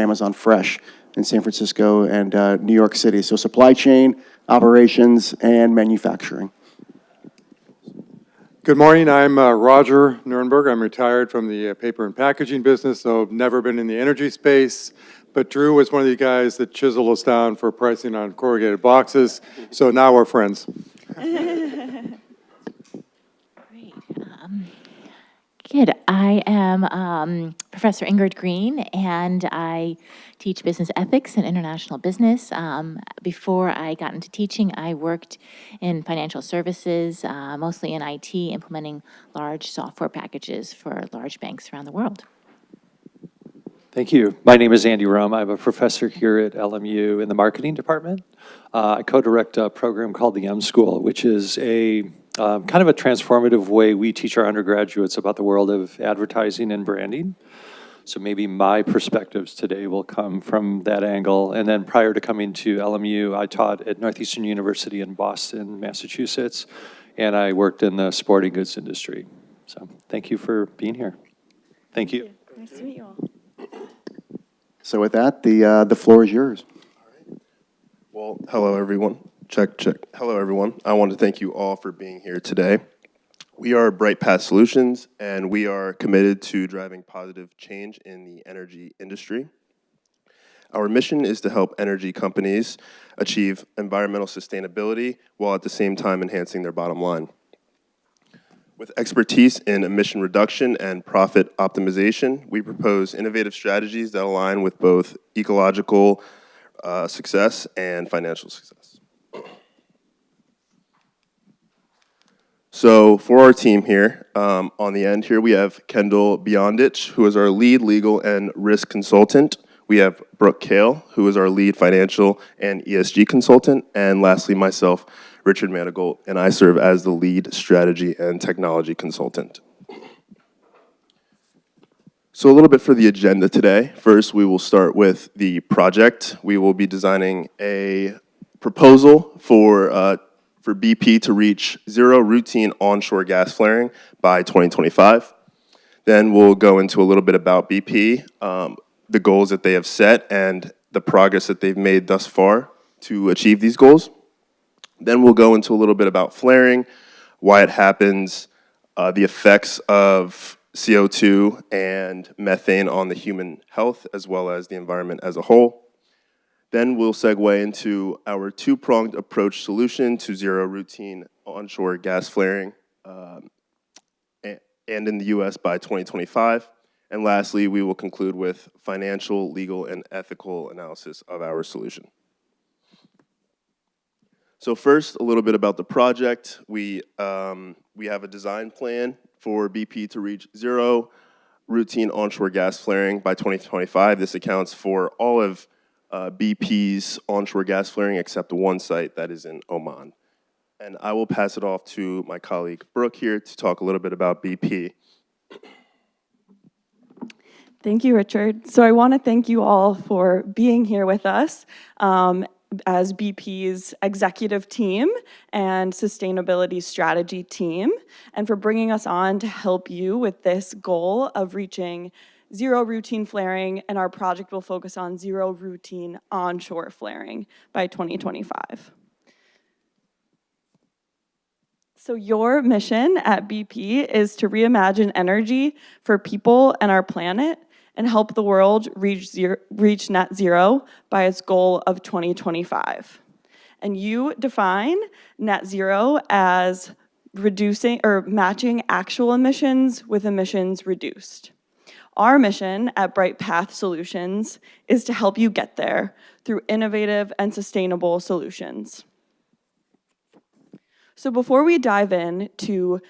Amazon Fresh in San Francisco and New York City. So supply chain, operations, and manufacturing. Good morning, I'm Roger Nurnberg. I'm retired from the paper and packaging business, so I've never been in the energy space. But Drew was one of the guys that chiseled us down for pricing on corrugated boxes, so now we're friends. Great. Good. I am Professor Ingrid Green, and I teach business ethics and international business. Before I got into teaching, I worked in financial services, mostly in IT, implementing large software packages for large banks around the world. Thank you. My name is Andy Rome. I'm a professor here at LMU in the marketing department. I co-direct a program called the M School, which is a kind of a transformative way we teach our undergraduates about the world of advertising and branding. So maybe my perspectives today will come from that angle. And then prior to coming to LMU, I taught at Northeastern University in Boston, Massachusetts, and I worked in the sporting goods industry. So thank you for being here. Thank you. Nice to meet you all. So with that, the floor is yours. Well, hello, everyone. Check, check. Hello, everyone. I want to thank you all for being here today. We are Bright Path Solutions, and we are committed to driving positive change in the energy industry. Our mission is to help energy companies achieve environmental sustainability while at the same time enhancing their bottom line. With expertise in emission reduction and profit optimization, we propose innovative strategies that align with both ecological success and financial success. So for our team here, on the end here, we have Kendall Beyondich, who is our lead legal and risk consultant. We have Brooke Kale, who is our lead financial and ESG consultant. And lastly, myself, Richard Manigault, and I serve as the lead strategy and technology consultant. So a little bit for the agenda today. First, we will start with the project. We will be designing a proposal for BP to reach zero routine onshore gas flaring by 2025. Then we'll go into a little bit about BP, the goals that they have set and the progress that they've made thus far to achieve these goals. Then we'll go into a little bit about flaring, why it happens, the effects of CO2 and methane on the human health, as well as the environment as a whole. Then we'll segue into our two-pronged approach solution to zero routine onshore gas flaring and in the US by 2025. And lastly, we will conclude with financial, legal, and ethical analysis of our solution. So first, a little bit about the project. We have a design plan for BP to reach zero routine onshore gas flaring by 2025. This accounts for all of BP's onshore gas flaring except one site that is in Oman. And I will pass it off to my colleague Brooke here to talk a little bit about BP. Thank you, Richard. So I want to thank you all for being here with us as BP's executive team and sustainability strategy team, and for bringing us on to help you with this goal of reaching zero routine flaring, and our project will focus on zero routine onshore flaring by 2025. So your mission at BP is to reimagine energy for people and our planet and help the world reach net zero by its goal of 2025. And you define net zero as reducing or matching actual emissions with emissions reduced. Our mission at Bright Path Solutions is to help you get there through innovative and sustainable solutions. So before we dive in to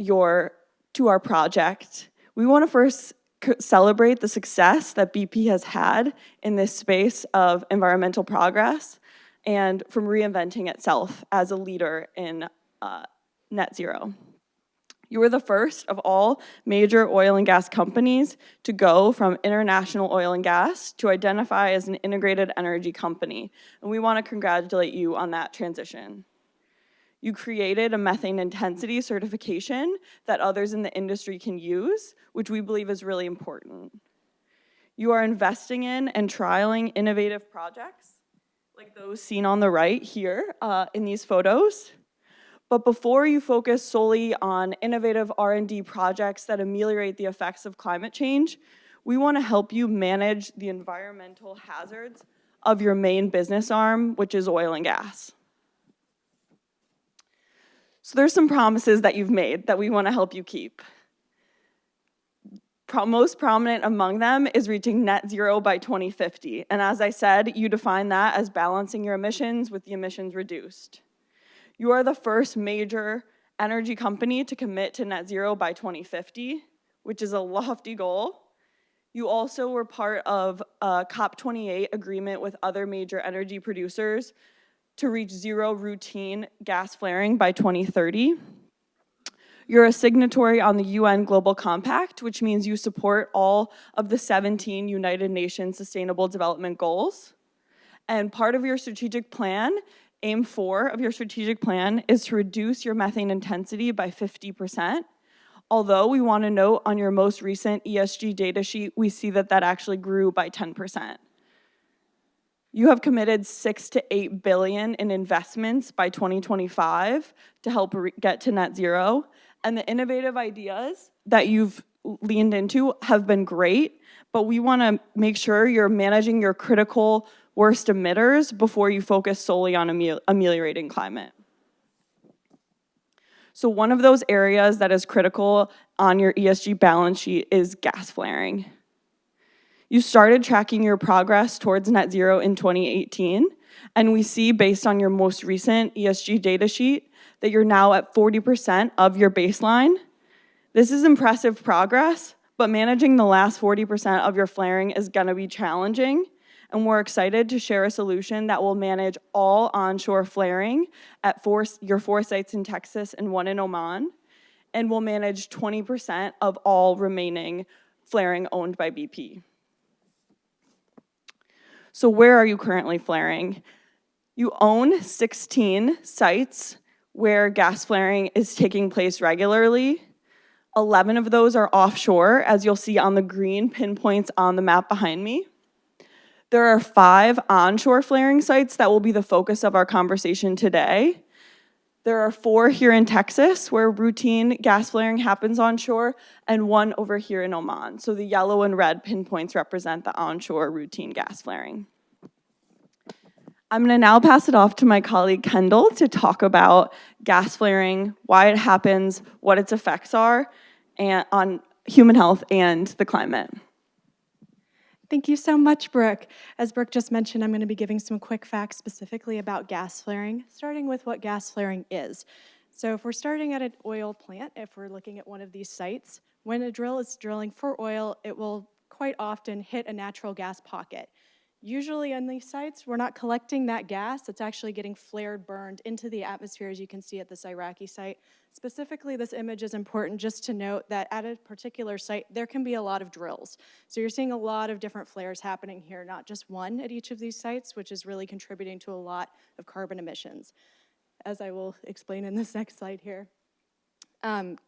our project, we want to first celebrate the success that BP has had in this space of environmental progress and from reinventing itself as a leader in net zero. You were the first of all major oil and gas companies to go from international oil and gas to identify as an integrated energy company, and we want to congratulate you on that transition. You created a methane intensity certification that others in the industry can use, which we believe is really important. You are investing in and trialing innovative projects, like those seen on the right here in these photos. But before you focus solely on innovative R&D projects that ameliorate the effects of climate change, we want to help you manage the environmental hazards of your main business arm, which is oil and gas. So there's some promises that you've made that we want to help you keep. Most prominent among them is reaching net zero by 2050. And as I said, you define that as balancing your emissions with the emissions reduced. You are the first major energy company to commit to net zero by 2050, which is a lofty goal. You also were part of a COP28 agreement with other major energy producers to reach zero routine gas flaring by 2030. You're a signatory on the UN Global Compact, which means you support all of the 17 United Nations Sustainable Development Goals. And part of your strategic plan, aim 4 of your strategic plan, is to reduce your methane intensity by 50%. Although we want to note on your most recent ESG data sheet, we see that that actually grew by 10%. You have committed $6 to $8 billion in investments by 2025 to help get to net zero. And the innovative ideas that you've leaned into have been great, but we want to make sure you're managing your critical worst emitters before you focus solely on ameliorating climate. So one of those areas that is critical on your ESG balance sheet is gas flaring. You started tracking your progress towards net zero in 2018, and we see based on your most recent ESG data sheet that you're now at 40% of your baseline. This is impressive progress, but managing the last 40% of your flaring is gonna be challenging, and we're excited to share a solution that will manage all onshore flaring at your 4 sites in Texas and 1 in Oman, and will manage 20% of all remaining flaring owned by BP. So where are you currently flaring? You own 16 sites where gas flaring is taking place regularly. 11 of those are offshore, as you'll see on the green pinpoints on the map behind me. There are 5 onshore flaring sites that will be the focus of our conversation today. There are 4 here in Texas where routine gas flaring happens onshore, and 1 over here in Oman. So the yellow and red pinpoints represent the onshore routine gas flaring. I'm gonna now pass it off to my colleague Kendall to talk about gas flaring, why it happens, what its effects are and on human health and the climate. Thank you so much, Brooke. As Brooke just mentioned, I'm going to be giving some quick facts specifically about gas flaring, starting with what gas flaring is. So if we're starting at an oil plant, if we're looking at one of these sites, when a drill is drilling for oil, it will quite often hit a natural gas pocket. Usually on these sites, we're not collecting that gas. It's actually getting flared, burned into the atmosphere, as you can see at this Iraqi site. Specifically, this image is important just to note that at a particular site, there can be a lot of drills. So you're seeing a lot of different flares happening here, not just one at each of these sites, which is really contributing to a lot of carbon emissions, as I will explain in this next slide here.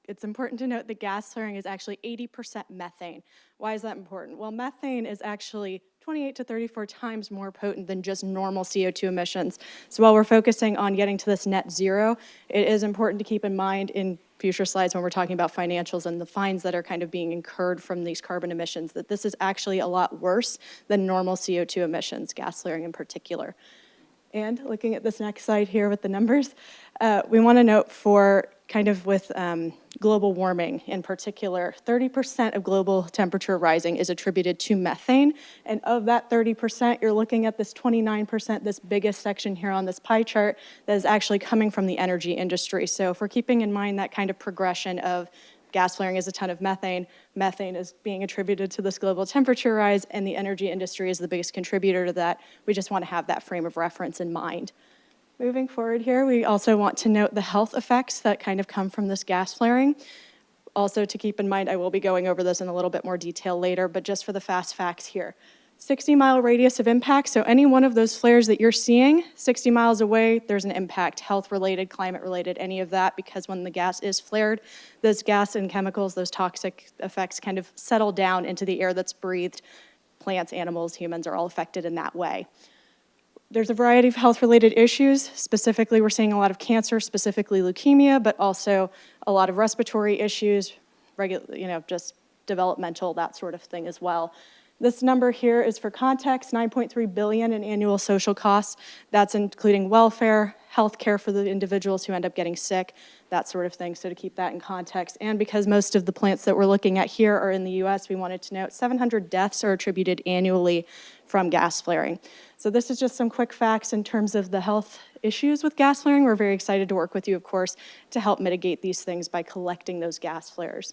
It's important to note that gas flaring is actually 80% methane. Why is that important? Well, methane is actually 28 to 34 times more potent than just normal CO2 emissions. So while we're focusing on getting to this net zero, it is important to keep in mind in future slides when we're talking about financials and the fines that are kind of being incurred from these carbon emissions, that this is actually a lot worse than normal CO2 emissions, gas flaring in particular. And looking at this next slide here with the numbers, we want to note for kind of with global warming in particular, 30% of global temperature rising is attributed to methane. And of that 30%, you're looking at this 29%, this biggest section here on this pie chart, that is actually coming from the energy industry. So if we're keeping in mind that kind of progression of gas flaring is a ton of methane, methane is being attributed to this global temperature rise, and the energy industry is the biggest contributor to that. We just want to have that frame of reference in mind. Moving forward here, we also want to note the health effects that kind of come from this gas flaring. Also to keep in mind, I will be going over this in a little bit more detail later, but just for the fast facts here. 60-mile radius of impact, so any one of those flares that you're seeing, 60 miles away, there's an impact, health-related, climate-related, any of that, because when the gas is flared, those gas and chemicals, those toxic effects kind of settle down into the air that's breathed plants, animals, humans are all affected in that way. There's a variety of health-related issues. Specifically, we're seeing a lot of cancer, specifically leukemia, but also a lot of respiratory issues, just developmental, that sort of thing as well. This number here is for context, $9.3 billion in annual social costs. That's including welfare, health care for the individuals who end up getting sick, that sort of thing, so to keep that in context. And because most of the plants that we're looking at here are in the US, we wanted to note 700 deaths are attributed annually from gas flaring. So this is just some quick facts in terms of the health issues with gas flaring. We're very excited to work with you, of course, to help mitigate these things by collecting those gas flares.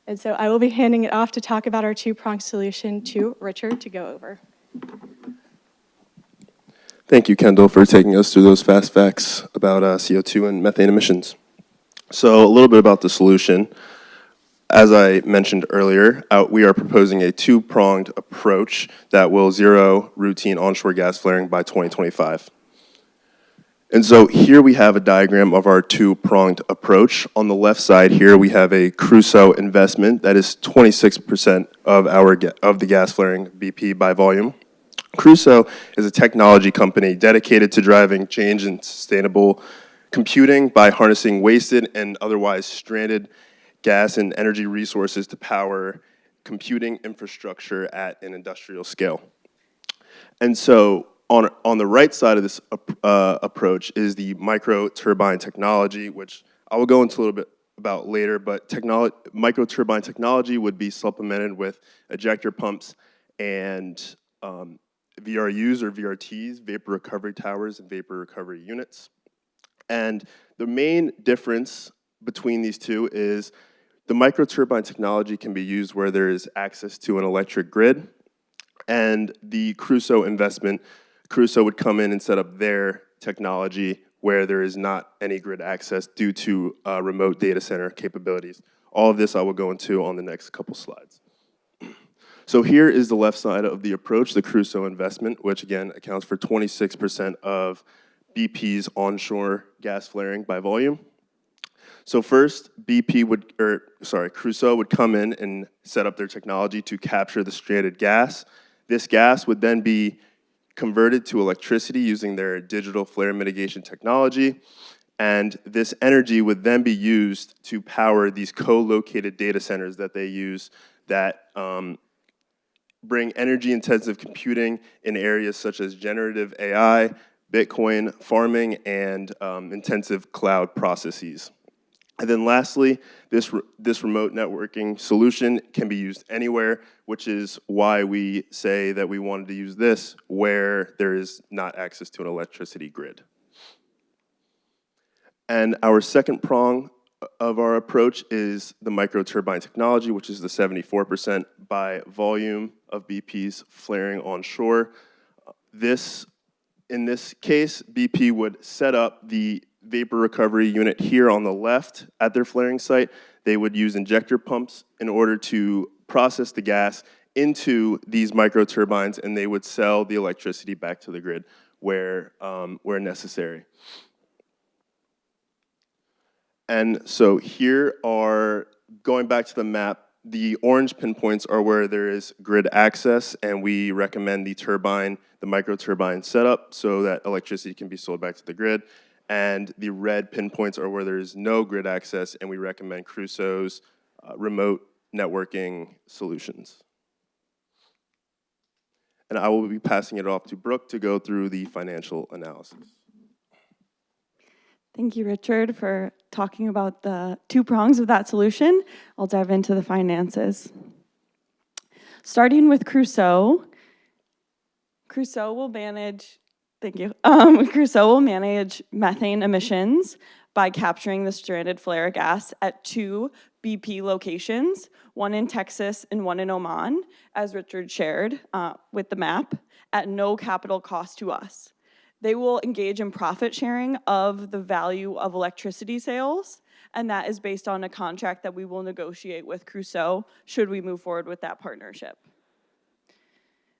And so I will be handing it off to talk about our two-pronged solution to Richard to go over. Thank you, Kendall, for taking us through those fast facts about CO2 and methane emissions. So a little bit about the solution. As I mentioned earlier, we are proposing a two-pronged approach that will zero routine onshore gas flaring by 2025. And so here we have a diagram of our two-pronged approach. On the left side here, we have a Crusoe investment that is 26% of the gas flaring BP by volume. Crusoe is a technology company dedicated to driving change in sustainable computing by harnessing wasted and otherwise stranded gas and energy resources to power computing infrastructure at an industrial scale. And so on the right side of this approach is the micro turbine technology, which I will go into a little bit about later, but micro turbine technology would be supplemented with ejector pumps and VRUs or VRTs, vapor recovery towers and vapor recovery units. And the main difference between these two is the micro turbine technology can be used where there is access to an electric grid, and the Crusoe investment, Crusoe would come in and set up their technology where there is not any grid access due to remote data center capabilities. All of this I will go into on the next couple slides. So here is the left side of the approach, the Crusoe investment, which again accounts for 26% of BP's onshore gas flaring by volume. So first, Crusoe would come in and set up their technology to capture the stranded gas. This gas would then be converted to electricity using their digital flare mitigation technology, and this energy would then be used to power these co-located data centers that they use that bring energy-intensive computing in areas such as generative AI, Bitcoin farming, and intensive cloud processes. And then lastly, this remote networking solution can be used anywhere, which is why we say that we wanted to use this where there is not access to an electricity grid. And our second prong of our approach is the micro turbine technology, which is the 74% by volume of BP's flaring onshore. In this case, BP would set up the vapor recovery unit here on the left at their flaring site. They would use injector pumps in order to process the gas into these micro turbines, and they would sell the electricity back to the grid where necessary. And so here are, going back to the map, the orange pinpoints are where there is grid access, and we recommend the micro turbine setup so that electricity can be sold back to the grid. And the red pinpoints are where there is no grid access, and we recommend Crusoe's remote networking solutions. And I will be passing it off to Brooke to go through the financial analysis. Thank you, Richard, for talking about the two prongs of that solution. I'll dive into the finances. Starting with Crusoe, Crusoe will manage methane emissions by capturing the stranded flare gas at 2 BP locations, one in Texas and one in Oman, as Richard shared with the map, at no capital cost to us. They will engage in profit sharing of the value of electricity sales, and that is based on a contract that we will negotiate with Crusoe should we move forward with that partnership.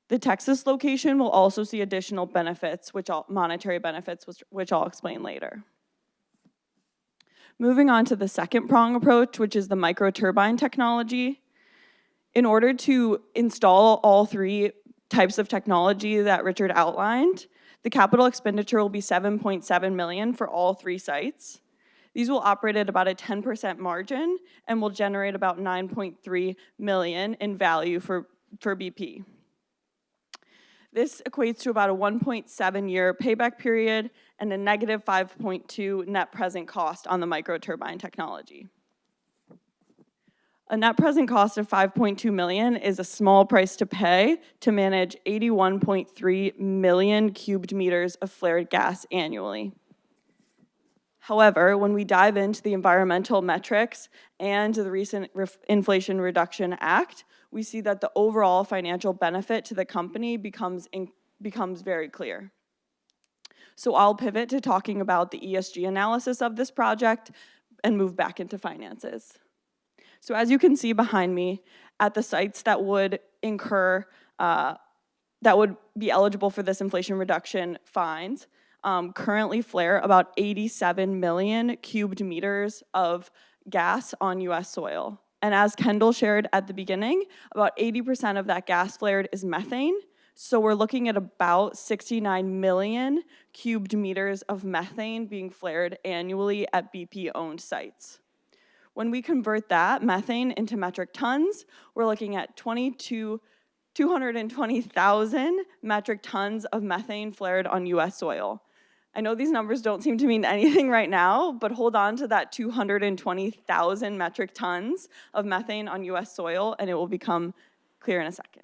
The Texas location will also see additional benefits, monetary benefits, which I'll explain later. Moving on to the second prong approach, which is the micro turbine technology. In order to install all three types of technology that Richard outlined, the capital expenditure will be $7.7 million for all three sites. These will operate at about a 10% margin and will generate about $9.3 million in value for BP. This equates to about a 1.7-year payback period and a negative 5.2 net present cost on the microturbine technology. A net present cost of $5.2 million is a small price to pay to manage 81.3 million cubic meters of flared gas annually. However, when we dive into the environmental metrics and the recent Inflation Reduction Act, we see that the overall financial benefit to the company becomes very clear. So I'll pivot to talking about the ESG analysis of this project and move back into finances. So as you can see behind me, at the sites that would incur, that would be eligible for this inflation reduction fines, currently flare about 87 million cubic meters of gas on US soil. And as Kendall shared at the beginning, about 80% of that gas flared is methane. So we're looking at about 69 million cubic meters of methane being flared annually at BP-owned sites. When we convert that methane into metric tons, we're looking at 220,000 metric tons of methane flared on US soil. I know these numbers don't seem to mean anything right now, but hold on to that 220,000 metric tons of methane on US soil, and it will become clear in a second.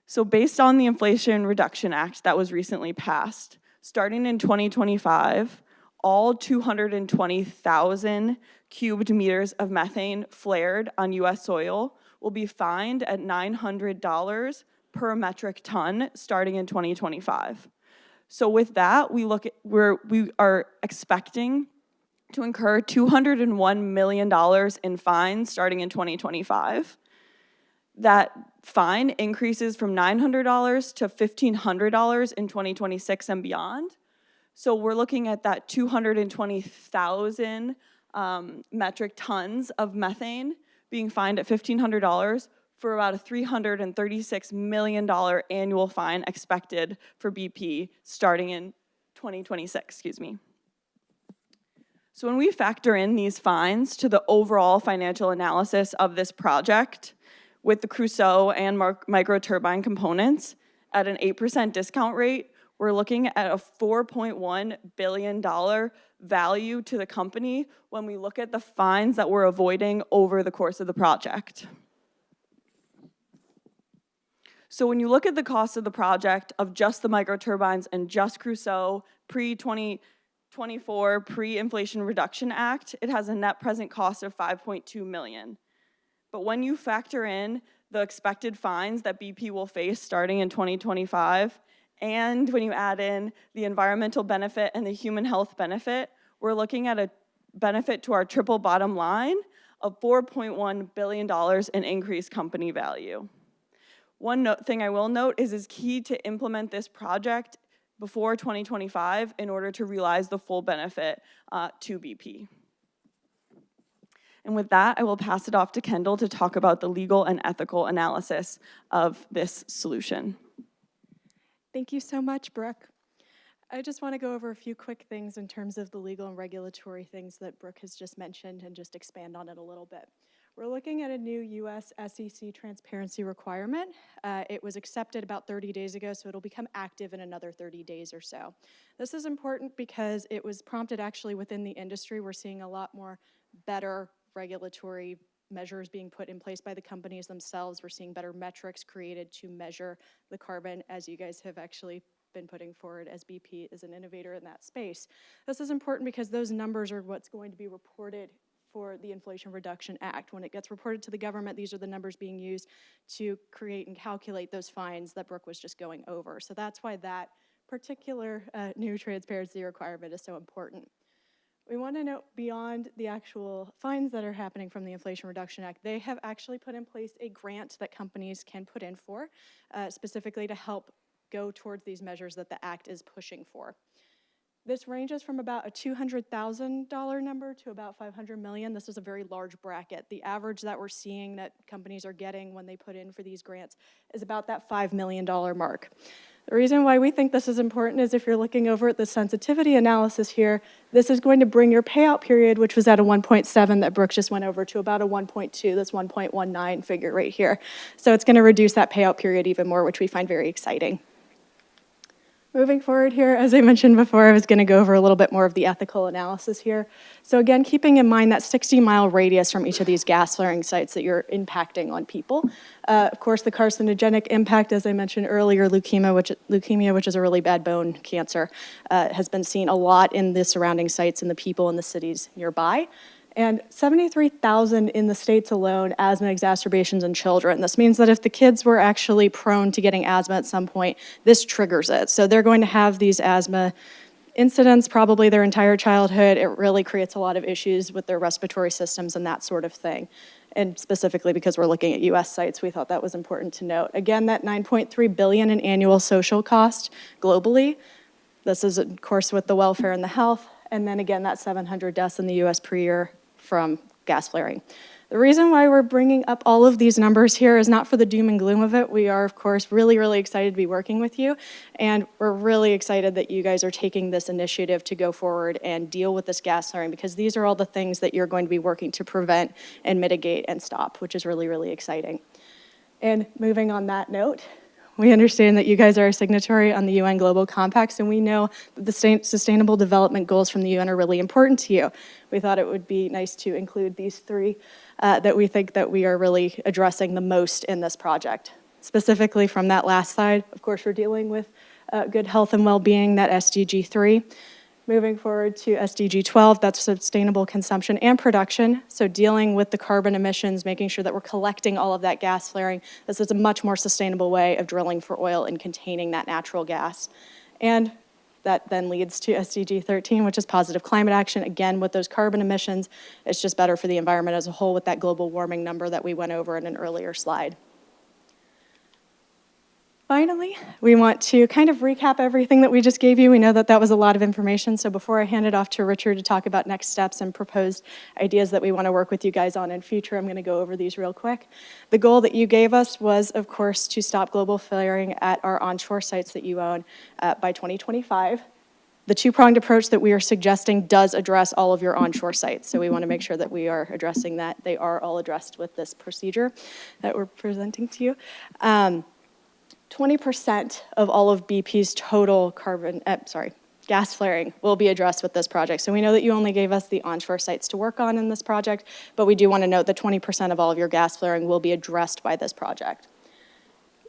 So based on the Inflation Reduction Act that was recently passed, starting in 2025, all 220,000 cubic meters of methane flared on US soil will be fined at $900 per metric ton starting in 2025. So with that, we are expecting to incur $201 million in fines starting in 2025. That fine increases from $900 to $1,500 in 2026 and beyond. So we're looking at that 220,000 metric tons of methane being fined at $1,500 for about a $336 million annual fine expected for BP starting in 2026, So when we factor in these fines to the overall financial analysis of this project with the Crusoe and microturbine components at an 8% discount rate, we're looking at a $4.1 billion value to the company when we look at the fines that we're avoiding over the course of the project. So when you look at the cost of the project of just the microturbines and just Crusoe, pre-2024, pre-Inflation Reduction Act, it has a net present cost of $5.2 million. But when you factor in the expected fines that BP will face starting in 2025, and when you add in the environmental benefit and the human health benefit, we're looking at a benefit to our triple bottom line of $4.1 billion in increased company value. One thing I will note is it's key to implement this project before 2025 in order to realize the full benefit to BP. And with that, I will pass it off to Kendall to talk about the legal and ethical analysis of this solution. Thank you so much, Brooke. I just want to go over a few quick things in terms of the legal and regulatory things that Brooke has just mentioned and just expand on it a little bit. We're looking at a new US SEC transparency requirement. It was accepted about 30 days ago, so it'll become active in another 30 days or so. This is important because it was prompted actually within the industry. We're seeing a lot more better regulatory measures being put in place by the companies themselves. We're seeing better metrics created to measure the carbon, as you guys have actually been putting forward as BP is an innovator in that space. This is important because those numbers are what's going to be reported for the Inflation Reduction Act. When it gets reported to the government, these are the numbers being used to create and calculate those fines that Brooke was just going over. So that's why that particular new transparency requirement is so important. We want to note beyond the actual fines that are happening from the Inflation Reduction Act, they have actually put in place a grant that companies can put in for, specifically to help go towards these measures that the Act is pushing for. This ranges from about a $200,000 number to about $500 million. This is a very large bracket. The average that we're seeing that companies are getting when they put in for these grants is about that $5 million mark. The reason why we think this is important is if you're looking over at the sensitivity analysis here, this is going to bring your payout period, which was at a 1.7 that Brooke just went over, to about a 1.2, this 1.19 figure right here. So it's going to reduce that payout period even more, which we find very exciting. Moving forward here, as I mentioned before, I was going to go over a little bit more of the ethical analysis here. So again, keeping in mind that 60-mile radius from each of these gas flaring sites that you're impacting on people. Of course, the carcinogenic impact, as I mentioned earlier, leukemia, which is a really bad bone cancer, has been seen a lot in the surrounding sites and the people in the cities nearby. And 73,000 in the states alone, asthma exacerbations in children. This means that if the kids were actually prone to getting asthma at some point, this triggers it. So they're going to have these asthma incidents probably their entire childhood. It really creates a lot of issues with their respiratory systems and that sort of thing. And specifically because we're looking at US sites, we thought that was important to note. Again, that $9.3 billion in annual social cost globally. This is, of course, with the welfare and the health. And then again, that 700 deaths in the US per year from gas flaring. The reason why we're bringing up all of these numbers here is not for the doom and gloom of it. We are, of course, really, really excited to be working with you. And we're really excited that you guys are taking this initiative to go forward and deal with this gas flaring, because these are all the things that you're going to be working to prevent and mitigate and stop, which is really, really exciting. And moving on that note, we understand that you guys are a signatory on the UN Global Compacts, and we know that the Sustainable Development Goals from the UN are really important to you. We thought it would be nice to include these three that we think that we are really addressing the most in this project. Specifically from that last slide, of course, we're dealing with good health and well-being, that SDG 3. Moving forward to SDG 12, that's sustainable consumption and production. So dealing with the carbon emissions, making sure that we're collecting all of that gas flaring. This is a much more sustainable way of drilling for oil and containing that natural gas. And that then leads to SDG 13, which is positive climate action. Again, with those carbon emissions, it's just better for the environment as a whole with that global warming number that we went over in an earlier slide. Finally, we want to kind of recap everything that we just gave you. We know that that was a lot of information, so before I hand it off to Richard to talk about next steps and proposed ideas that we want to work with you guys on in future, I'm going to go over these real quick. The goal that you gave us was, of course, to stop global flaring at our onshore sites that you own by 2025. The two-pronged approach that we are suggesting does address all of your onshore sites, so we want to make sure that we are addressing that. They are all addressed with this procedure that we're presenting to you. 20% of all of BP's total gas flaring will be addressed with this project. So we know that you only gave us the onshore sites to work on in this project, but we do want to note that 20% of all of your gas flaring will be addressed by this project.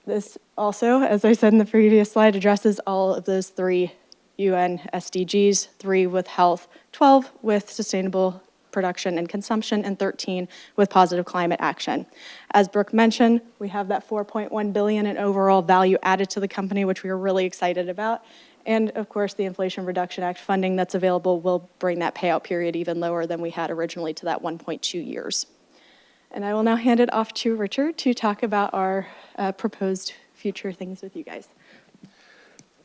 This also, as I said in the previous slide, addresses all of those three UN SDGs, 3 with health, 12 with sustainable production and consumption, and 13 with positive climate action. As Brooke mentioned, we have that $4.1 billion in overall value added to the company, which we are really excited about. And of course, the Inflation Reduction Act funding that's available will bring that payout period even lower than we had originally to that 1.2 years. And I will now hand it off to Richard to talk about our proposed future things with you guys.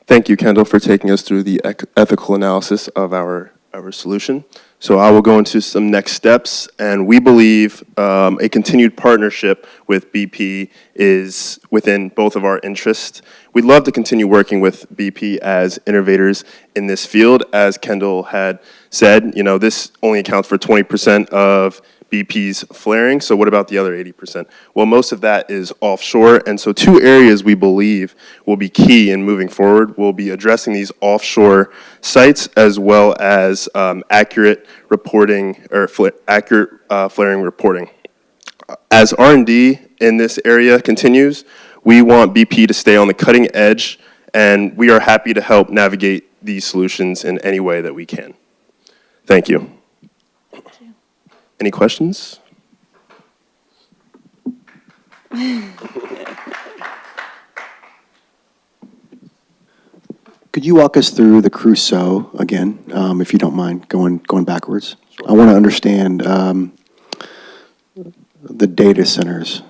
Thank you, Kendall, for taking us through the ethical analysis of our solution. So I will go into some next steps, and we believe a continued partnership with BP is within both of our interests. We'd love to continue working with BP as innovators in this field. As Kendall had said, you know, this only accounts for 20% of BP's flaring, so what about the other 80%? Well, most of that is offshore, and so 2 areas we believe will be key in moving forward. We'll be addressing these offshore sites as well as accurate reporting, or accurate flaring reporting. As R&D in this area continues, we want BP to stay on the cutting edge, and we are happy to help navigate these solutions in any way that we can. Thank you. Any questions? Could you walk us through the Crusoe again, if you don't mind, going backwards? Sure. I want to understand the data centers.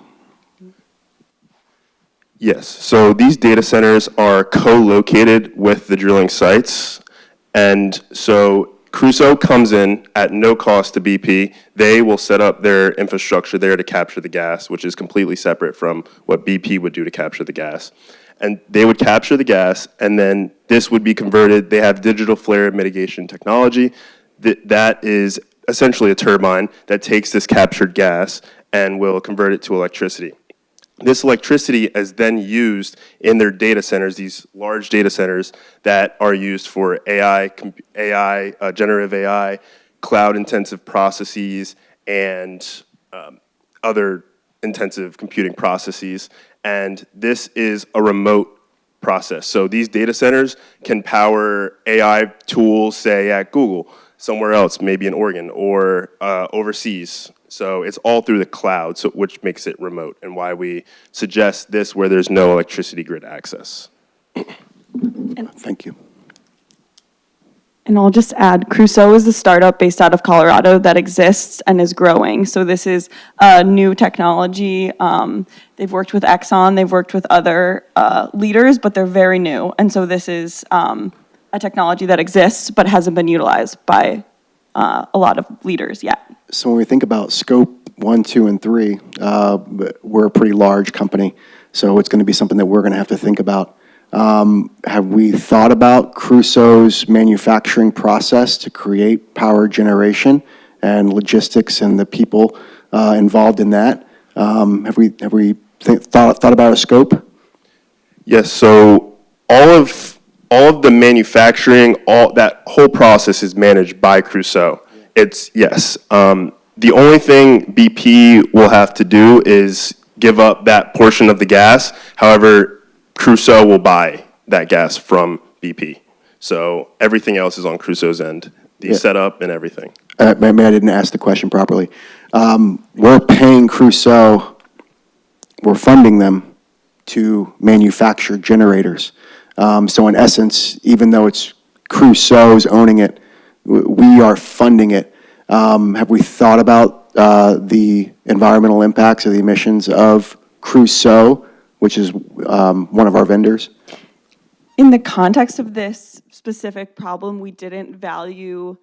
Yes, so these data centers are co-located with the drilling sites, And so Crusoe comes in at no cost to BP. They will set up their infrastructure there to capture the gas, which is completely separate from what BP would do to capture the gas. And they would capture the gas, and then this would be converted. They have digital flare mitigation technology. That is essentially a turbine that takes this captured gas and will convert it to electricity. This electricity is then used in their data centers, these large data centers that are used for AI, generative AI, cloud-intensive processes, and other intensive computing processes. And this is a remote process. So these data centers can power AI tools, say at Google, somewhere else, maybe in Oregon, or overseas. So it's all through the cloud, so which makes it remote, and why we suggest this where there's no electricity grid access. Thank you. And I'll just add, Crusoe is a startup based out of Colorado that exists and is growing. So this is a new technology. They've worked with Exxon, they've worked with other leaders, but they're very new. And so this is a technology that exists but hasn't been utilized by a lot of leaders yet. So when we think about scope 1, 2, and 3, we're a pretty large company, so it's going to be something that we're going to have to think about. Have we thought about Crusoe's manufacturing process to create power generation and logistics and the people involved in that? Have we thought about a scope? Yes, so all of the manufacturing, that whole process is managed by Crusoe. It's, yes. The only thing BP will have to do is give up that portion of the gas. However, Crusoe will buy that gas from BP. So everything else is on Crusoe's end, the setup and everything. Maybe I didn't ask the question properly. We're paying Crusoe, we're funding them to manufacture generators. So in essence, even though it's Crusoe's owning it, we are funding it. Have we thought about the environmental impacts of the emissions of Crusoe, which is one of our vendors? In the context of this specific problem, we didn't value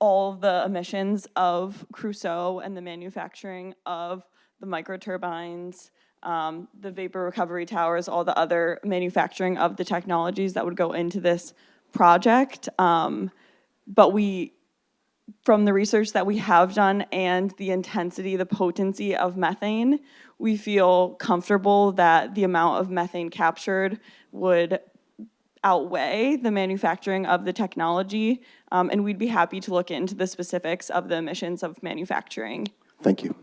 all of the emissions of Crusoe and the manufacturing of the microturbines, the vapor recovery towers, all the other manufacturing of the technologies that would go into this project. But from the research that we have done and the intensity, the potency of methane, we feel comfortable that the amount of methane captured would outweigh the manufacturing of the technology, and we'd be happy to look into the specifics of the emissions of manufacturing. Thank you.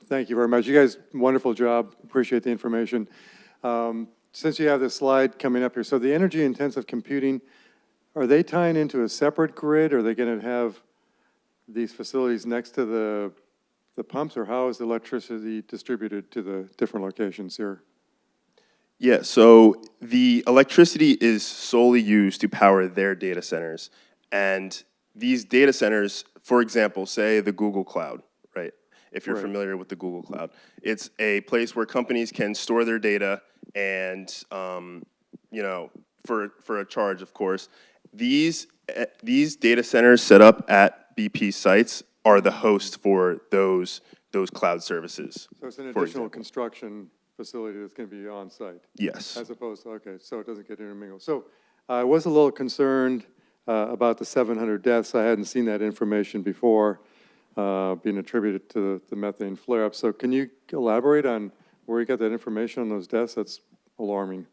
Thank you very much. You guys, wonderful job. Appreciate the information. Since you have this slide coming up here, so the energy intensive computing, are they tying into a separate grid? Or are they going to have these facilities next to the pumps, or how is the electricity distributed to the different locations here? Yeah, so the electricity is solely used to power their data centers. And these data centers, for example, say the Google Cloud, right? If you're familiar with the Google Cloud. It's a place where companies can store their data and, for a charge, of course. These data centers set up at BP sites are the host for those cloud services. So it's an additional construction facility that's going to be on site? Yes. As opposed to, okay, so it doesn't get intermingled. So I was a little concerned about the 700 deaths. I hadn't seen that information before being attributed to the methane flare-up. So can you elaborate on where you got that information on those deaths? That's alarming.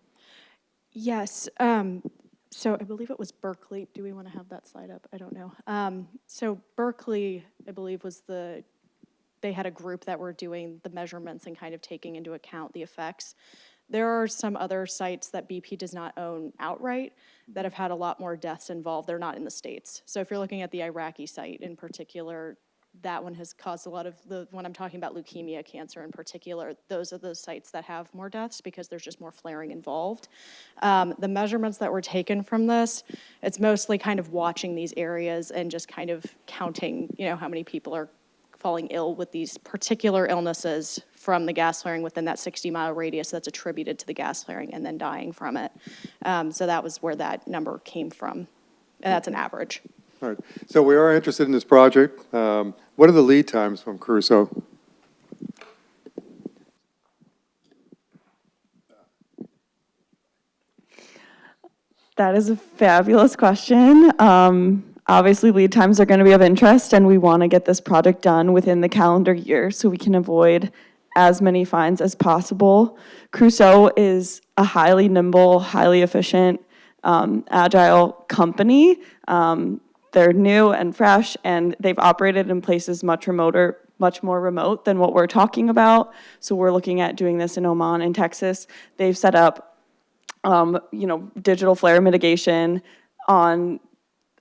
Yes. So I believe it was Berkeley. Do we want to have that slide up? I don't know. So Berkeley, I believe, they had a group that were doing the measurements and kind of taking into account the effects. There are some other sites that BP does not own outright that have had a lot more deaths involved. They're not in the States. So if you're looking at the Iraqi site in particular, that one has caused a lot of when I'm talking about leukemia, cancer in particular, those are the sites that have more deaths because there's just more flaring involved. The measurements that were taken from this, it's mostly kind of watching these areas and just kind of counting, how many people are falling ill with these particular illnesses from the gas flaring within that 60-mile radius that's attributed to the gas flaring and then dying from it. So that was where that number came from. And that's an average. All right, so we are interested in this project. What are the lead times from Crusoe? That is a fabulous question. Obviously, lead times are going to be of interest, and we want to get this project done within the calendar year so we can avoid as many fines as possible. Crusoe is a highly nimble, highly efficient, agile company. They're new and fresh, and they've operated in places much more remote than what we're talking about. So we're looking at doing this in Oman and Texas. They've set up digital flare mitigation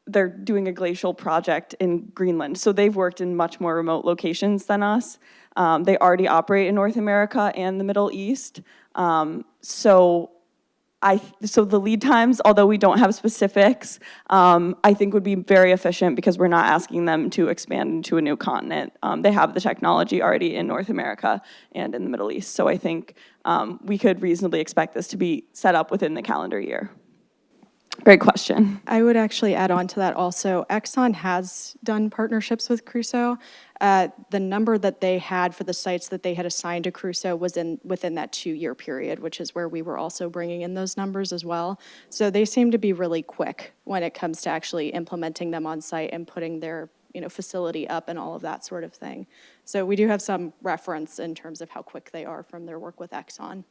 they're doing a glacial project in Greenland. So they've worked in much more remote locations than us. They already operate in North America and the Middle East. So the lead times, although we don't have specifics, I think would be very efficient because we're not asking them to expand into a new continent. They have the technology already in North America and in the Middle East. So I think we could reasonably expect this to be set up within the calendar year. Great question. I would actually add on to that also. Exxon has done partnerships with Crusoe. The number that they had for the sites that they had assigned to Crusoe was within that 2-year period, which is where we were also bringing in those numbers as well. So they seem to be really quick when it comes to actually implementing them on site and putting their facility up and all of that sort of thing. So we do have some reference in terms of how quick they are from their work with Exxon.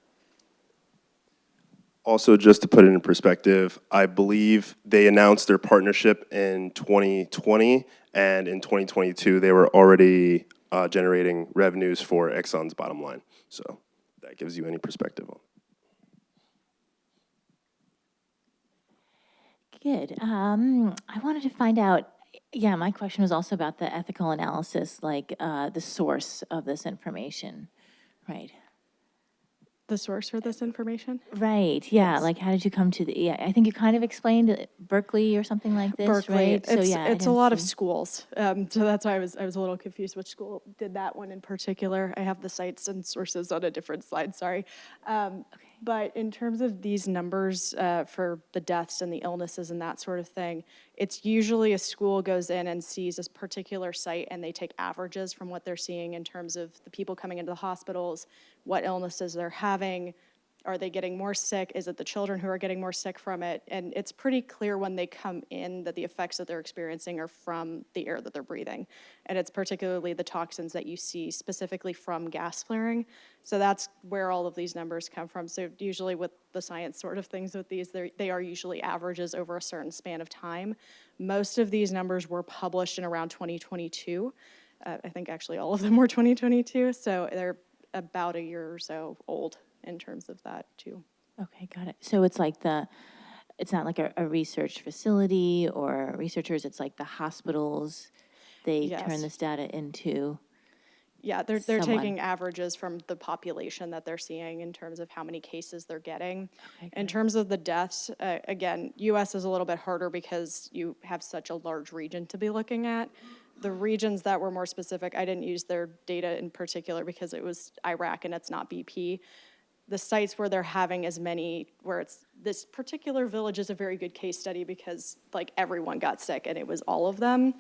Also, just to put it in perspective, I believe they announced their partnership in 2020, and in 2022, they were already generating revenues for Exxon's bottom line. So that gives you any perspective on it. Good. I wanted to find out, my question was also about the ethical analysis, like the source of this information, right? The source for this information? Right, yeah, like how did you come to the, I think you kind of explained Berkeley or something like this, Berkeley. right? So, It's I a didn't lot of see- schools. So that's why I was a little confused which school did that one in particular. I have the sites and sources on a different slide, sorry. But in terms of these numbers for the deaths and the illnesses and that sort of thing, it's usually a school goes in and sees this particular site and they take averages from what they're seeing in terms of the people coming into the hospitals, what illnesses they're having, are they getting more sick? Is it the children who are getting more sick from it? And it's pretty clear when they come in that the effects that they're experiencing are from the air that they're breathing. And it's particularly the toxins that you see specifically from gas flaring. So that's where all of these numbers come from. So usually with the science sort of things with these, they are usually averages over a certain span of time. Most of these numbers were published in around 2022. I think actually all of them were 2022. So they're about a year or so old in terms of that too. Okay, got it. So it's like it's not like a research facility or researchers, it's like the hospitals, they Yes. turn this data into. Yeah, they're someone. taking averages from the population that they're seeing in terms of how many cases they're getting. Okay, In terms of the deaths, again, US is a little bit harder because you have such a large region to be looking at. The regions that were more specific, I didn't use their data in particular because it was Iraq and it's not BP. The sites where they're having as many, where it's this particular village is a very good case study because like everyone got sick and it was all of them.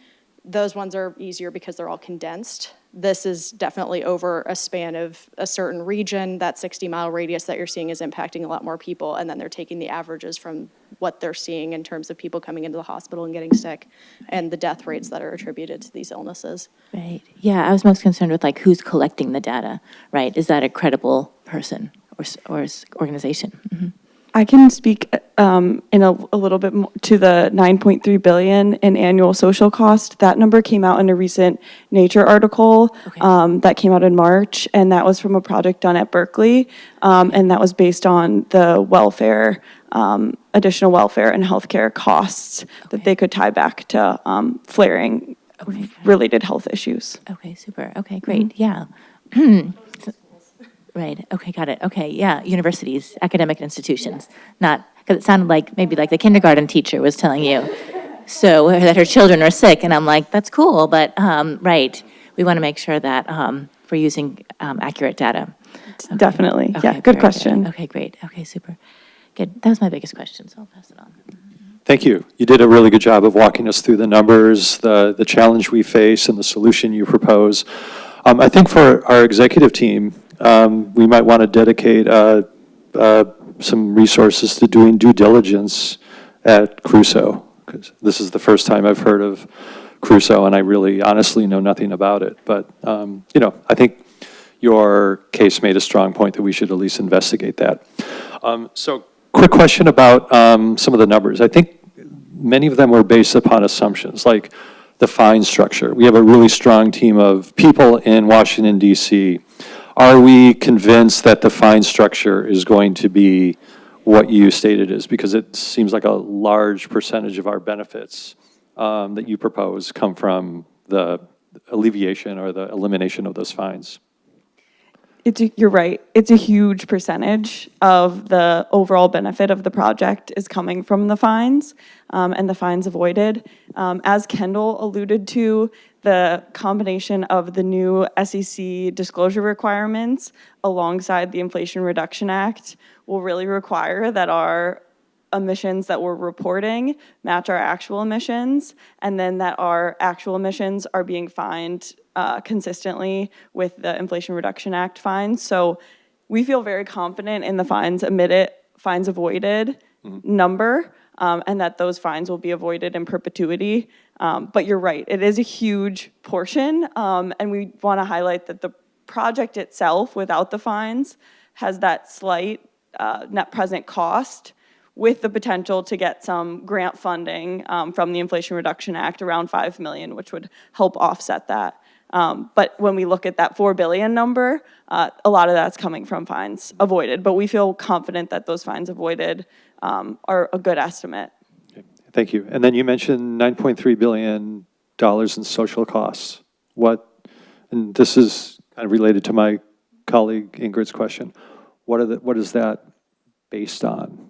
Those ones are easier because they're all condensed. This is definitely over a span of a certain region. That 60-mile radius that you're seeing is impacting a lot more people, and then they're taking the averages from what they're seeing in terms of people coming into the hospital and getting sick and the death rates that are attributed to these illnesses. Right, yeah, I was most concerned with like who's collecting the data, right? Is that a credible person or organization? Mm-hmm. I can speak in a little bit more to the $9.3 billion in annual social cost. That number came out in a recent Nature article that came out in March, and that was from a project done at Berkeley, and that was based on the welfare, additional welfare and healthcare costs that they could tie back to flaring related health issues. Okay, super, okay, great, yeah. Right, okay, got it, okay, yeah, universities, academic institutions, not, because it sounded like, maybe like the kindergarten teacher was telling you, so that her children are sick, and I'm like, that's cool, but, right, we want to make sure that we're using accurate data. Okay. Definitely. Okay, Yeah, good very question. Okay, great. Okay, super. Good. That was my biggest question, so I'll pass it on. Thank you. You did a really good job of walking us through the numbers, the challenge we face, and the solution you propose. I think for our executive team, we might want to dedicate some resources to doing due diligence at Crusoe, because this is the first time I've heard of Crusoe, and I really honestly know nothing about it. But, I think your case made a strong point that we should at least investigate that. So quick question about some of the numbers. I think many of them were based upon assumptions, like the fine structure. We have a really strong team of people in Washington, D.C. Are we convinced that the fine structure is going to be what you stated is? Because it seems like a large percentage of our benefits that you propose come from the alleviation or the elimination of those fines. You're right. It's a huge percentage of the overall benefit of the project is coming from the fines and the fines avoided. As Kendall alluded to, the combination of the new SEC disclosure requirements alongside the Inflation Reduction Act will really require that our emissions that we're reporting match our actual emissions, and then that our actual emissions are being fined consistently with the Inflation Reduction Act fines. So we feel very confident in the fines avoided number, and that those fines will be avoided in perpetuity. But you're right, it is a huge portion, and we want to highlight that the project itself, without the fines, has that slight net present cost, with the potential to get some grant funding from the Inflation Reduction Act, around $5 million, which would help offset that. But when we look at that $4 billion number, a lot of that's coming from fines avoided. But we feel confident that those fines avoided are a good estimate. Okay. Thank you. And then you mentioned $9.3 billion in social costs. And this is kind of related to my colleague Ingrid's question. What is that based on?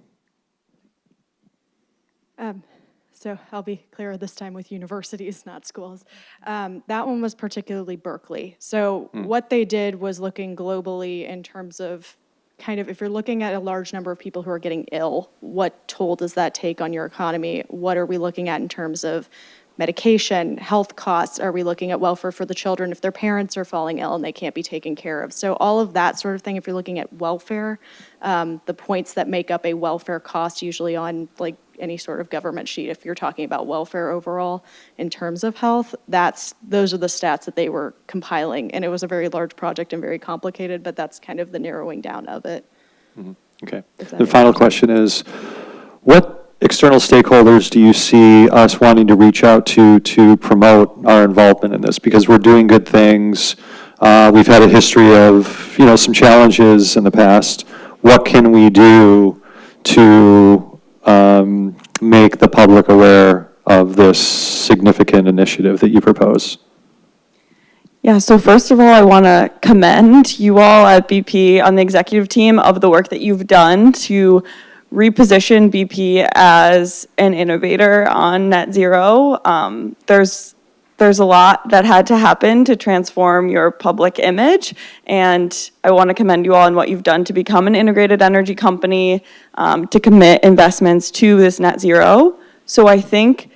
So I'll be clearer this time with universities, not schools. That one was particularly Berkeley. So what they did was looking globally in terms of kind of, if you're looking at a large number of people who are getting ill, what toll does that take on your economy? What are we looking at in terms of medication, health costs? Are we looking at welfare for the children if their parents are falling ill and they can't be taken care of? So all of that sort of thing, if you're looking at welfare, the points that make up a welfare cost usually on like any sort of government sheet, if you're talking about welfare overall in terms of health, those are the stats that they were compiling. And it was a very large project and very complicated, but that's kind of the narrowing down of it. Mm-hmm. Okay. The final question is, what external stakeholders do you see us wanting to reach out to promote our involvement in this? Because we're doing good things. We've had a history of, some challenges in the past. What can we do to make the public aware of this significant initiative that you propose? Yeah, so first of all, I want to commend you all at BP on the executive team of the work that you've done to reposition BP as an innovator on net zero. There's a lot that had to happen to transform your public image, and I want to commend you all on what you've done to become an integrated energy company, to commit investments to this net zero. So I think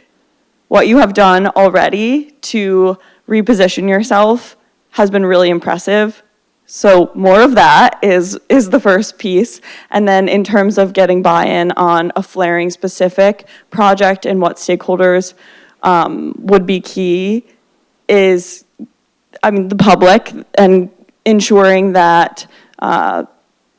what you have done already to reposition yourself has been really impressive. So more of that is the first piece. And then in terms of getting buy-in on a flaring specific project and what stakeholders would be key is, the public, and ensuring that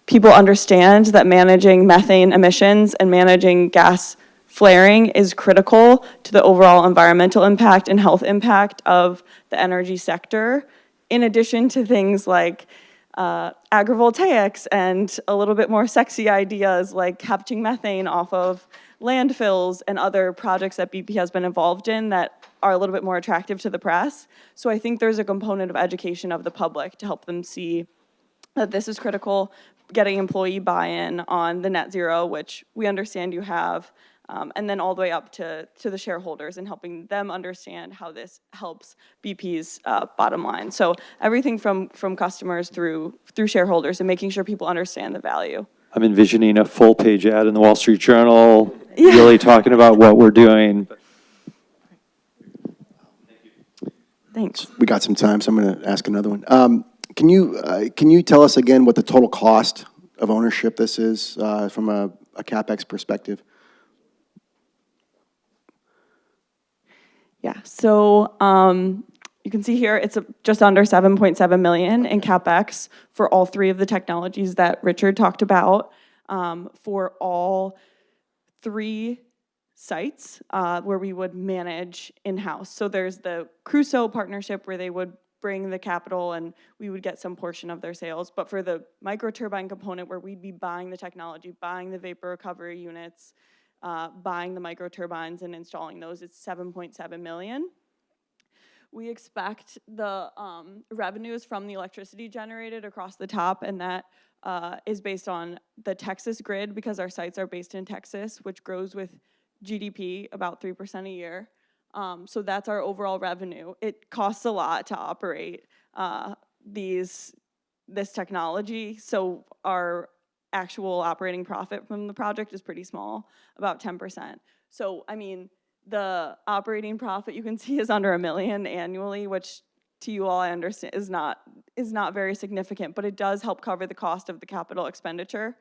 people understand that managing methane emissions and managing gas flaring is critical to the overall environmental impact and health impact of the energy sector, in addition to things like agrivoltaics and a little bit more sexy ideas like capturing methane off of landfills and other projects that BP has been involved in that are a little bit more attractive to the press. So I think there's a component of education of the public to help them see that this is critical, getting employee buy-in on the net zero, which we understand you have and then all the way up to the shareholders and helping them understand how this helps BP's bottom line. So everything from customers through shareholders and making sure people understand the value. I'm envisioning a full-page ad in the Wall Street Journal, really talking about what we're doing. Thanks. We got some time, so I'm going to ask another one. Can you tell us again what the total cost of ownership this is from a CapEx perspective? Yeah, so you can see here it's just under 7.7 million in CapEx for all three of the technologies that Richard talked about for all three sites where we would manage in-house. So there's the Crusoe partnership where they would bring the capital and we would get some portion of their sales. But for the microturbine component where we'd be buying the technology, buying the vapor recovery units, buying the microturbines and installing those, it's 7.7 million. We expect the revenues from the electricity generated across the top, and that is based on the Texas grid because our sites are based in Texas, which grows with GDP about 3% a year. So that's our overall revenue. It costs a lot to operate this technology, so our actual operating profit from the project is pretty small, about 10%. So, I mean, the operating profit you can see is under $1 million annually, which to you all I understand is not very significant, but it does help cover the cost of the capital expenditure.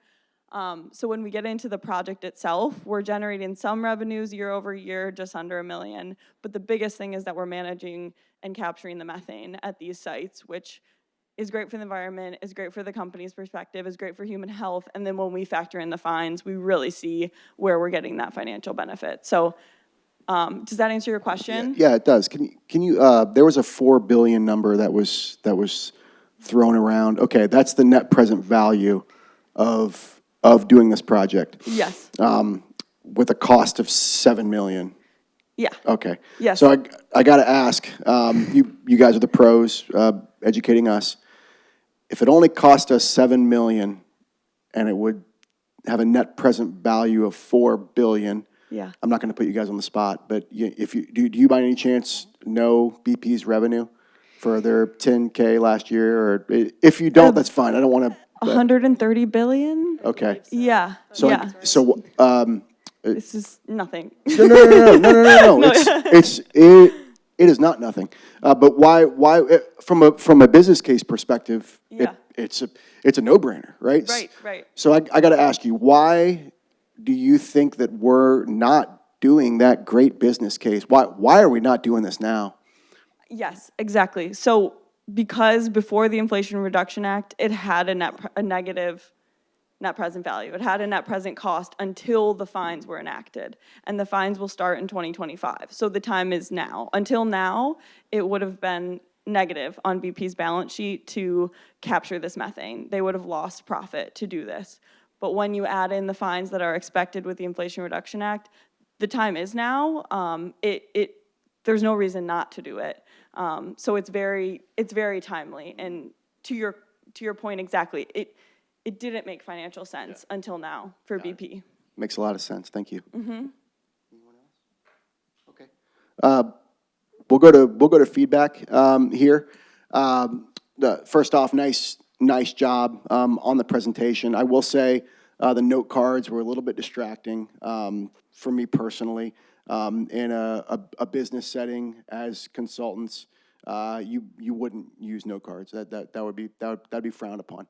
So when we get into the project itself, we're generating some revenues year over year, just under $1 million. But the biggest thing is that we're managing and capturing the methane at these sites, which is great for the environment, is great for the company's perspective, is great for human health. And then when we factor in the fines, we really see where we're getting that financial benefit. So does that answer your question? Yeah, it does. Can you there was a $4 billion number that was thrown around. Okay, that's the net present value of doing this project. Yes. With a cost of $7 million. Yeah. Okay. Yes. So I got to ask, you guys are the pros educating us. If it only cost us $7 million and it would have a net present value of $4 billion, Yeah. I'm not going to put you guys on the spot, but if you do you by any chance know BP's revenue for their 10K last year? Or if you don't, that's fine. I don't want to. 130 billion? Okay. Yeah. So yeah. This is nothing. No. It is not nothing. But why from a business case perspective, Yeah. it's a no-brainer, right? Right. So I got to ask you, why do you think that we're not doing that great business case? Why are we not doing this now? Yes, exactly. So because before the Inflation Reduction Act, it had a negative net present value. It had a net present cost until the fines were enacted. And the fines will start in 2025. So the time is now. Until now, it would have been negative on BP's balance sheet to capture this methane. They would have lost profit to do this. But when you add in the fines that are expected with the Inflation Reduction Act, the time is now. There's no reason not to do it. So it's very timely. And to your point exactly, it didn't make financial sense until now for BP. Makes a lot of sense. Thank you. Mm-hmm. Anyone else? Okay. We'll go to feedback here. First off, nice job on the presentation. I will say the note cards were a little bit distracting for me personally. In a business setting as consultants, you wouldn't use note cards. That'd be frowned upon.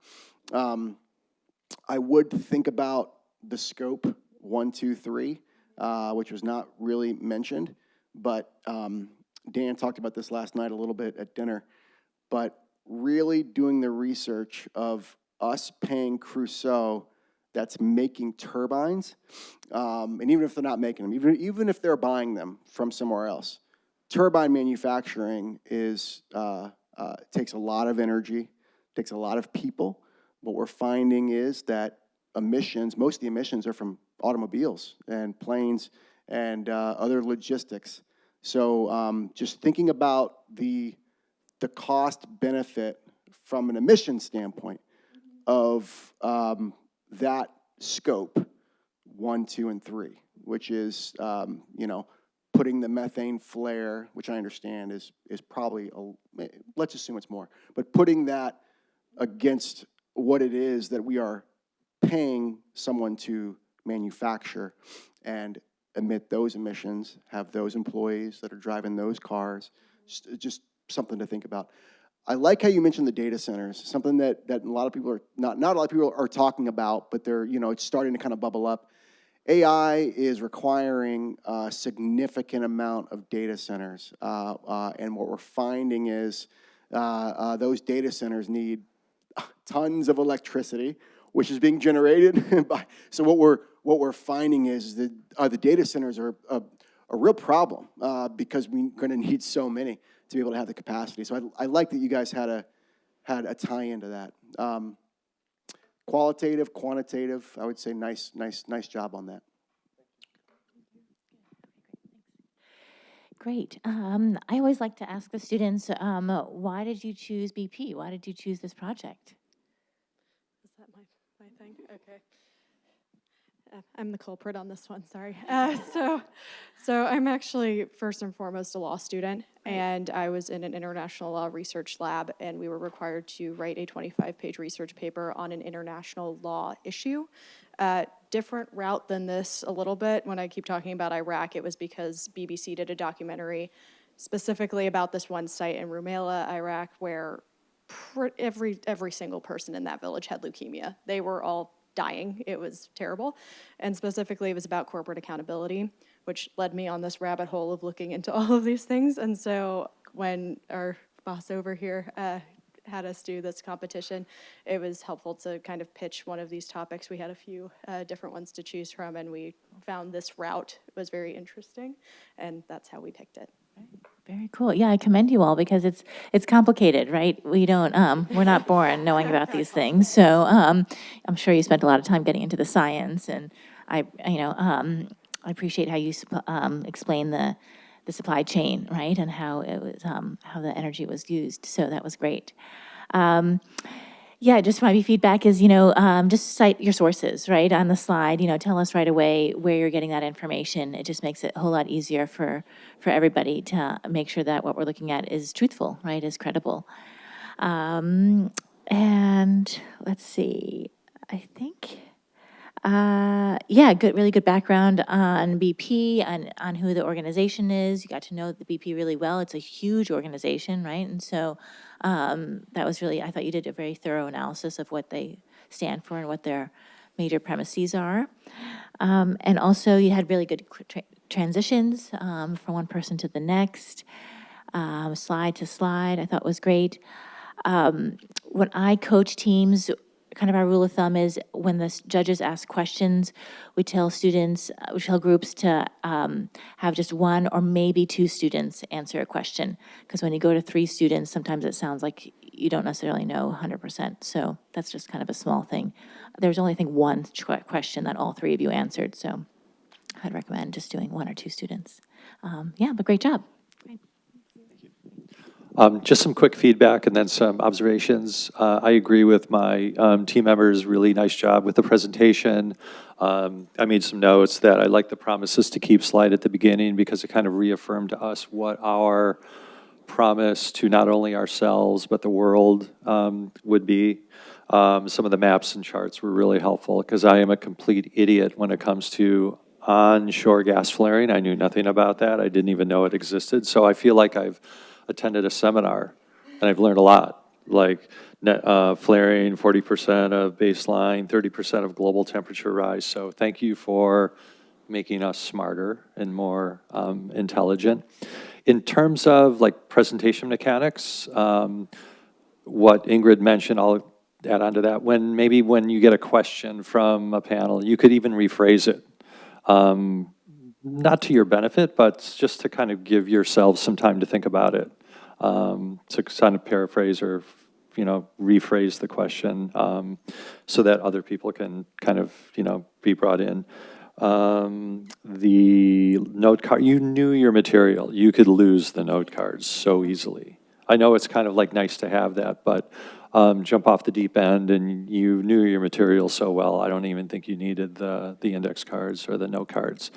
I would think about the scope 1, 2, 3, which was not really mentioned, but Dan talked about this last night a little bit at dinner. But really doing the research of us paying Crusoe that's making turbines, and even if they're not making them, even if they're buying them from somewhere else, turbine manufacturing takes a lot of energy, takes a lot of people. What we're finding is that most of the emissions are from automobiles and planes and other logistics. So just thinking about the cost benefit from an emission standpoint of that scope 1, 2, and 3. which is, putting the methane flare, which I understand is probably, let's assume it's more, but putting that against what it is that we are paying someone to manufacture and emit those emissions, have those employees that are driving those cars, just something to think about. I like how you mentioned the data centers, something that a lot of people are, not a lot of people are talking about, but they're, it's starting to kind of bubble up. AI is requiring a significant amount of data centers, and what we're finding is those data centers need tons of electricity, which is being generated by. So what we're finding is that the data centers are a real problem because we're going to need so many to be able to have the capacity. So I like that you guys had a tie into that. Qualitative, quantitative, I would say nice job on that. Great. I always like to ask the students, why did you choose BP? Why did you choose this project? Is that my thing? Okay. I'm the culprit on this one, sorry. So I'm actually first and foremost a law student, and I was in an international law research lab, and we were required to write a 25-page research paper on an international law issue. Different route than this a little bit. When I keep talking about Iraq, it was because BBC did a documentary specifically about this one site in Rumaila, Iraq, where every single person in that village had leukemia. They were all dying. It was terrible. And specifically, it was about corporate accountability, which led me on this rabbit hole of looking into all of these things. And so when our boss over here had us do this competition, it was helpful to kind of pitch one of these topics. We had a few different ones to choose from, and we found this route was very interesting, and that's how we picked it. Very cool. Yeah, I commend you all because it's complicated, right? We don't, we're not born knowing about these things. So I'm sure you spent a lot of time getting into the science, and I appreciate how you explain the supply chain, right, and how it was how the energy was used. So that was great. Yeah, just my feedback is, just cite your sources, right, on the slide. Tell us right away where you're getting that information. It just makes it a whole lot easier for everybody to make sure that what we're looking at is truthful, right, is credible. And let's see, I think, yeah, really good background on BP, on who the organization is. You got to know the BP really well. It's a huge organization, right? And so that was really, I thought you did a very thorough analysis of what they stand for and what their major premises are. And also you had really good transitions from one person to the next, slide to slide, I thought was great. When I coach teams, kind of our rule of thumb is when the judges ask questions, we tell students, we tell groups to have just one or maybe two students answer a question. Because when you go to 3 students, sometimes it sounds like you don't necessarily know 100%. So that's just kind of a small thing. There's only, I think, one question that all 3 of you answered. So I'd recommend just doing 1 or 2 students. Yeah, but great job. Great. Just some quick feedback and then some observations. I agree with my team members, really nice job with the presentation. I made some notes that I like the promises to keep slide at the beginning because it kind of reaffirmed to us what our promise to not only ourselves but the world would be. Some of the maps and charts were really helpful because I am a complete idiot when it comes to onshore gas flaring. I knew nothing about that. I didn't even know it existed. So I feel like I've attended a seminar and I've learned a lot, like flaring, 40% of baseline, 30% of global temperature rise. So thank you for making us smarter and more intelligent. In terms of like presentation mechanics, what Ingrid mentioned, I'll add on to that. Maybe when you get a question from a panel, you could even rephrase it. Not to your benefit, but just to kind of give yourselves some time to think about it. To kind of paraphrase or, rephrase the question so that other people can kind of, be brought in. The note card, you knew your material. You could lose the note cards so easily. I know it's kind of like nice to have that, but jump off the deep end and you knew your material so well, I don't even think you needed the index cards or the note cards.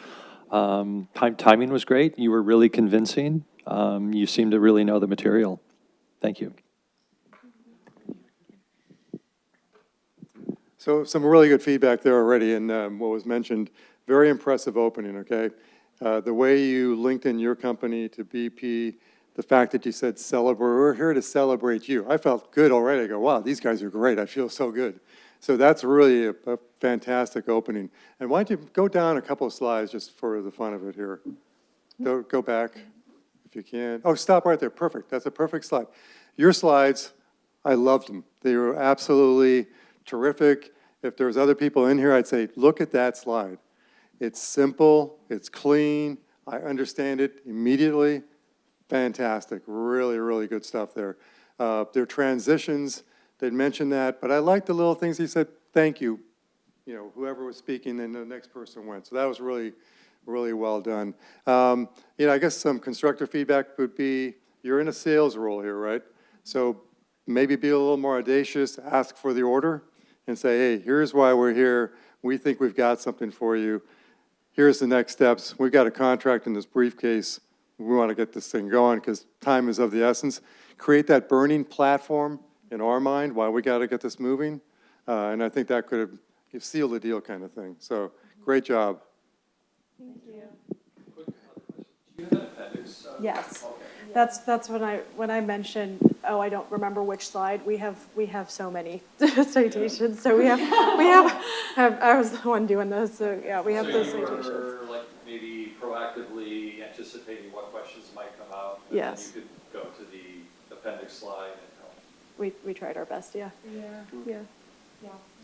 Timing was great. You were really convincing. You seemed to really know the material. Thank you. So some really good feedback there already, and what was mentioned, very impressive opening, okay? The way you linked in your company to BP, the fact that you said celebrate, we're here to celebrate you. I felt good already. I go, wow, these guys are great. I feel so good. So that's really a fantastic opening. And why don't you go down a couple of slides just for the fun of it here. Go back if you can. Oh, stop right there. Perfect. That's a perfect slide. Your slides, I loved them. They were absolutely terrific. If there was other people in here, I'd say, look at that slide. It's simple, it's clean, I understand it immediately. Fantastic, really, really good stuff there. Their transitions, they'd mentioned that, but I liked the little things he said, thank you, whoever was speaking, and the next person went. So that was really, really well done. I guess some constructive feedback would be, you're in a sales role here, right? So maybe be a little more audacious, ask for the order, and say, hey, here's why we're here. We think we've got something for you. Here's the next steps. We've got a contract in this briefcase. We want to get this thing going because time is of the essence. Create that burning platform in our mind why we got to get this moving. And I think that could have sealed the deal kind of thing. So great job. Thank you. Do you have that appendix? Yes. Okay. That's when I mentioned, oh, I don't remember which slide. We have so many citations. So we have I was the one doing those. So yeah, we have those citations. So you were like maybe proactively anticipating what questions might come out. And Yes. then you could go to the appendix slide and help. We tried our best. Yeah. Yeah.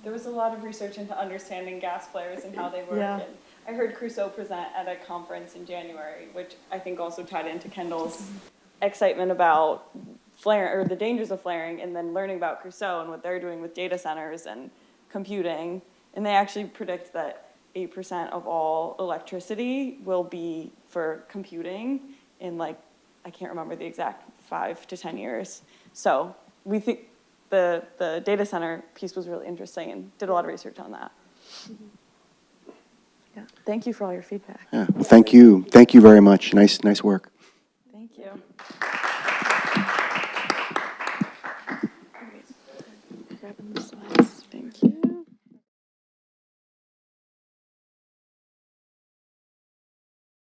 There was a lot of research into understanding gas flares and how they work. Yeah. And I heard Crusoe present at a conference in January, which I think also tied into Kendall's excitement about flaring, or the dangers of flaring, and then learning about Crusoe and what they're doing with data centers and computing. And they actually predict that 8% of all electricity will be for computing in I can't remember the exact 5 to 10 years. So we think the data center piece was really interesting and did a lot of research on that. Yeah. Thank you for all your feedback. Yeah, thank you. Thank you very much. Nice work. Thank you. Grabbing the slides. Thank you.